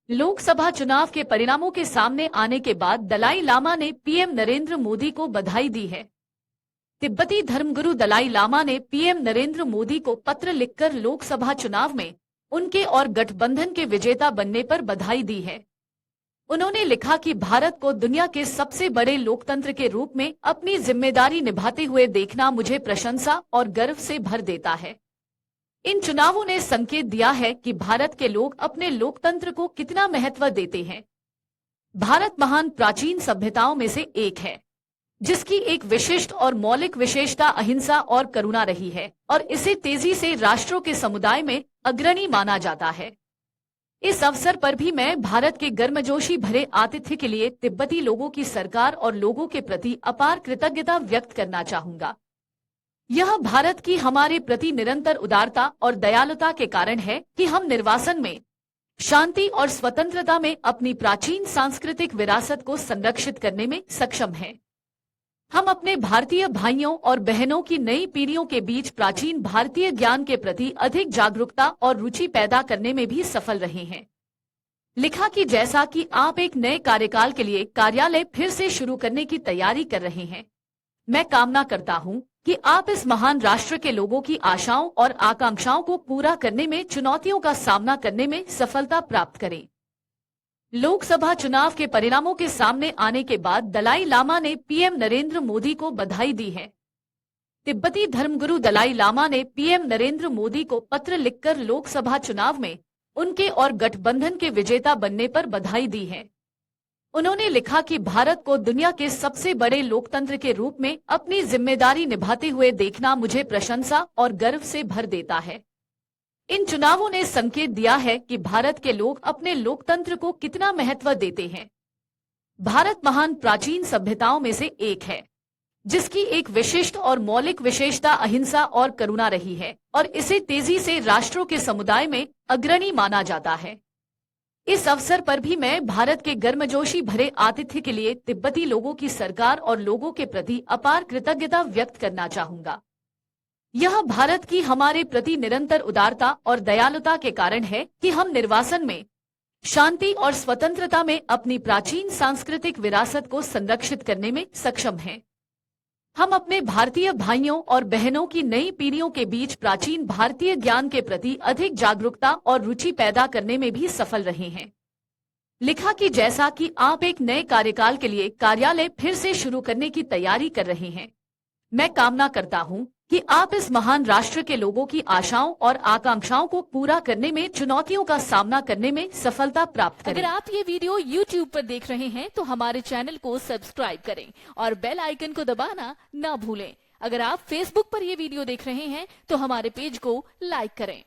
लोकसभा चुनाव के परिणामों के सामने आने के बाद दलाई लामा ने पीएम नरेंद्र मोदी को बधाई दी है। तिब्बती धर्मगुरु दलाई लामा ने पीएम नरेंद्र मोदी को पत्र लिखकर लोकसभा चुनाव में उनके और गठबंधन के विजेता बनने पर बधाई दी है। उन्होंने लिखा कि भारत को दुनिया के सबसे बड़े लोकतंत्र के रूप में अपनी जिम्मेदारी निभाते हुए देखना मुझे प्रशंसा और गर्व से भर देता है। इन चुनावों ने संकेत दिया है कि भारत के लोग अपने लोकतंत्र को कितना महत्व देते हैं। भारत महान प्राचीन सभ्यताओं में से एक है, जिसकी एक विशिष्ट और मौलिक विशेषता अहिंसा और करुणा रही है और इसे तेजी से राष्ट्रों के समुदाय में अग्रणी माना जाता है। इस अवसर पर भी मैं भारत के गर्मजोशी भरे आतिथ्य के लिए तिब्बती लोगों की सरकार और लोगों के प्रति अपार कृतज्ञता व्यक्त करना चाहूंगा। यह भारत की हमारे प्रति निरंतर उदारता और दयालुता के कारण है कि हम निर्वासन में शांति और स्वतंत्रता में अपनी प्राचीन सांस्कृतिक विरासत को संरक्षित करने में सक्षम हैं। हम अपने भारतीय भाइयों और बहनों की नई पीढ़ियों के बीच प्राचीन भारतीय ज्ञान के प्रति अधिक जागरूकता और रुचि पैदा करने में भी सफल रहे हैं। लिखा कि जैसा कि आप एक नए कार्यकाल के लिए कार्यालय फिर से शुरू करने की तैयारी कर रहे हैं, मैं कामना करता हूं कि आप इस महान राष्ट्र के लोगों की आशाओं और आकांक्षाओं को पूरा करने में चुनौतियों का सामना करने में सफलता प्राप्त करें। लोकसभा चुनाव के परिणामों के सामने आने के बाद दलाई लामा ने पीएम नरेंद्र मोदी को बधाई दी है। तिब्बती धर्मगुरु दलाई लामा ने पीएम नरेंद्र मोदी को पत्र लिखकर लोकसभा चुनाव में उनके और गठबंधन के विजेता बनने पर बधाई दी है। उन्होंने लिखा कि भारत को दुनिया के सबसे बड़े लोकतंत्र के रूप में अपनी जिम्मेदारी निभाते हुए देखना मुझे प्रशंसा और गर्व से भर देता है। इन चुनावों ने संकेत दिया है कि भारत के लोग अपने लोकतंत्र को कितना महत्व देते हैं। भारत महान प्राचीन सभ्यताओं में से एक है, जिसकी एक विशिष्ट और मौलिक विशेषता अहिंसा और करुणा रही है और इसे तेजी से राष्ट्रों के समुदाय में अग्रणी माना जाता है। इस अवसर पर भी मैं भारत के गर्मजोशी भरे आतिथ्य के लिए तिब्बती लोगों की सरकार और लोगों के प्रति अपार कृतज्ञता व्यक्त करना चाहूंगा। यह भारत की हमारे प्रति निरंतर उदारता और दयालुता के कारण है कि हम निर्वासन में शांति और स्वतंत्रता में अपनी प्राचीन सांस्कृतिक विरासत को संरक्षित करने में सक्षम हैं। हम अपने भारतीय भाइयों और बहनों की नई पीढ़ियों के बीच प्राचीन भारतीय ज्ञान के प्रति अधिक जागरूकता और रुचि पैदा करने में भी सफल रहे हैं। लिखा कि जैसा कि आप एक नए कार्यकाल के लिए कार्यालय फिर से शुरू करने की तैयारी कर रहे हैं, मैं कामना करता हूं कि आप इस महान राष्ट्र के लोगों की आशाओं और आकांक्षाओं को पूरा करने में चुनौतियों का सामना करने में सफलता प्राप्त करें। अगर आप ये वीडियो YouTube पर देख रहे हैं तो हमारे चैनल को सब्सक्राइब करें और बेल आइकन को दबाना ना भूलें। अगर आप Facebook पर ये वीडियो देख रहे हैं तो हमारे पेज को लाइक करें।